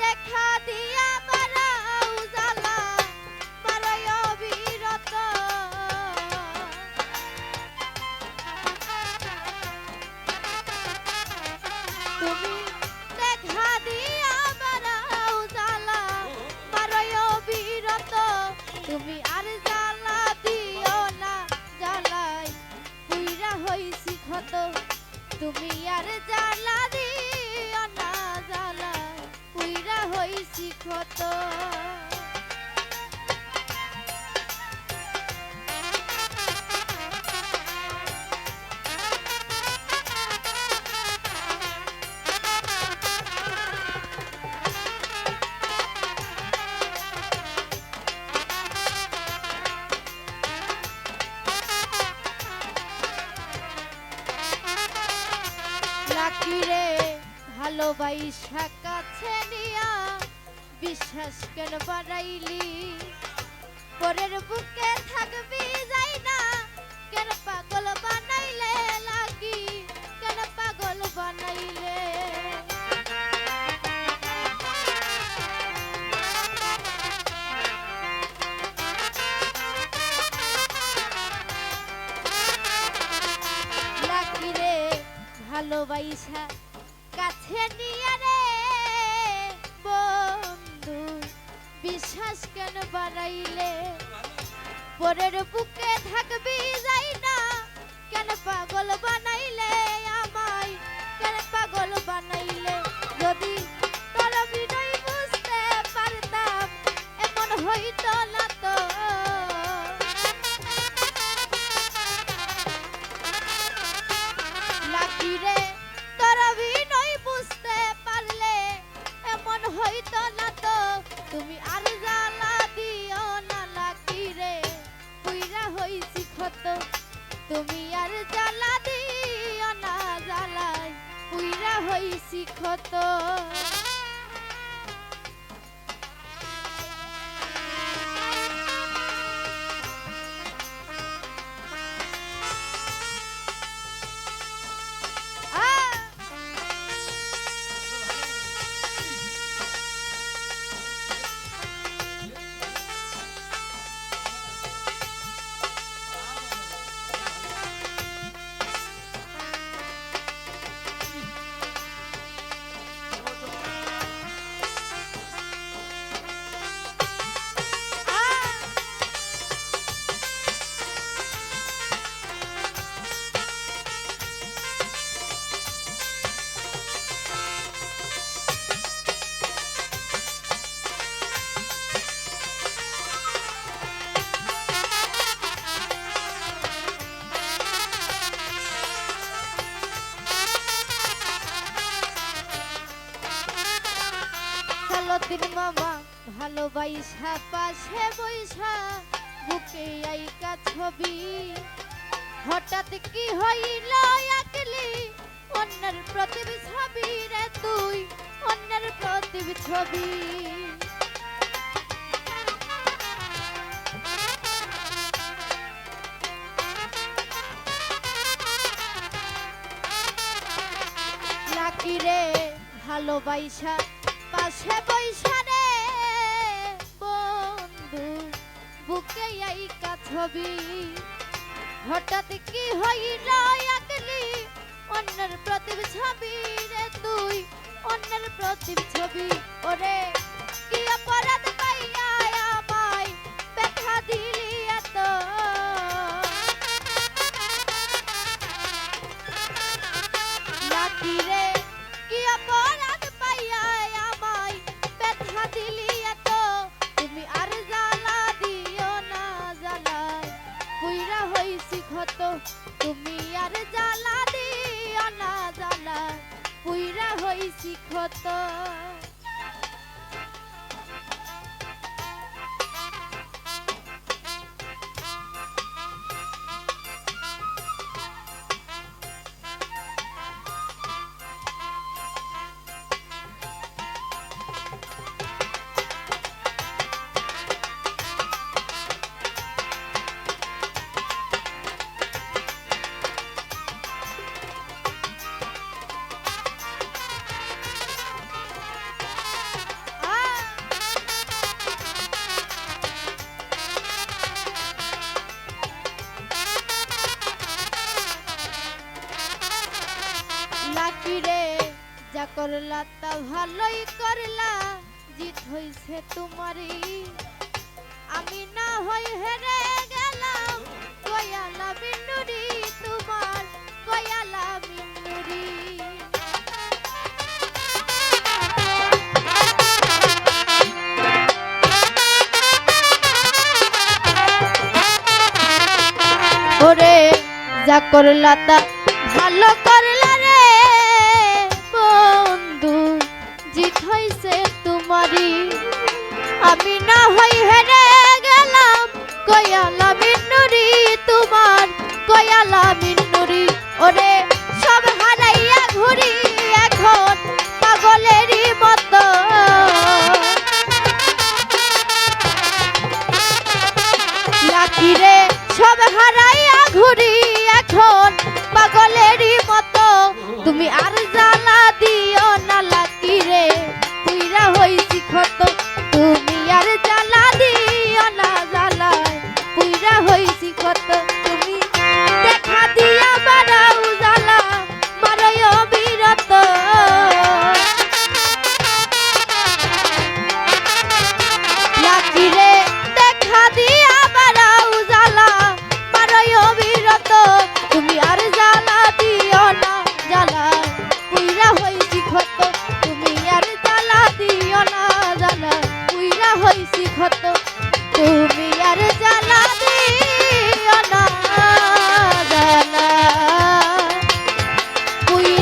দেখা দিয়া বাড়াও জ্বালা মারয় অবিরত তুমি দেখা দিয়া বাড়াও জ্বালা মারয় অবিরত তুমি আর জ্বালা দিও না জ্বালাই পুইরা হইছি ক্ষত তুমি আর জ্বালা দিও না জ্বালাই পুইরা হইছি ক্ষত লাকিরে ভালোবাসা কাছে নিয়া বিশ্বাস কেন বাড়াইলি পরের বুকে থাকবি যাই না কেন পাগল বানাইলে লাগি কেন পাগল বানাইলে লাকিরে ভালোবাসা কাছে নিয়ে রে বন্ধু বিশ্বাস কেন বাড়াইলে পরের বুকে থাকবি যাই না কেন পাগল বানাইলে আমায় কেন পাগল বানাইলে যদি তোর বিনয় বুঝতে পারতাম এমন হইতো না তো লাকিরে তোর বিনয় বুঝতে পারলে এমন হইতো না তো তুমি আর জ্বালা দিও না লাকিরে পুইরা হইছি ক্ষত তুমি আর জ্বালা দিও না জ্বালাই পুইরা হইছি ক্ষত লতির মামা ভালোবাসা পাশে বৈশা বুকে আইকা ছবি হঠাৎ কি হইল একলি অন্যের প্রতিচ্ছবি রে তুই অন্যের প্রতিচ্ছবি লাকিরে ভালোবাসা পাশে বৈশা রে বন্ধু বুকে আইকা ছবি হঠাৎ কি হইল একলি অন্যের প্রতিচ্ছবি রে তুই অন্যের প্রতিচ্ছবি ওরে কি অপরাধ পাইয়া আমায় ব্যথা দিলি এত লাকিরে কি অপরাধ পাইয়া আমায় ব্যথা দিলি এত তুমি আর জ্বালা দিও না জ্বালায় পুইরা হইছি ক্ষত তুমি আর জ্বালা দিও না জ্বালায় পুইরা হইছি ক্ষত করলা তা ভালোই করলা, জিত হইছে তোমারই। আমি না হই হেরে গেলাম, কয়ালা মিন্নুরি তোমার, কয়ালা মিন্নুরি। ওরে যা করলা তা ভালো করলা রে বন্ধু, জিত হইছে তোমারই। আমি না হই হেরে গেলাম, কয়ালা মিন্নুরি তোমার, কয়ালা মিন্নুরি। ওরে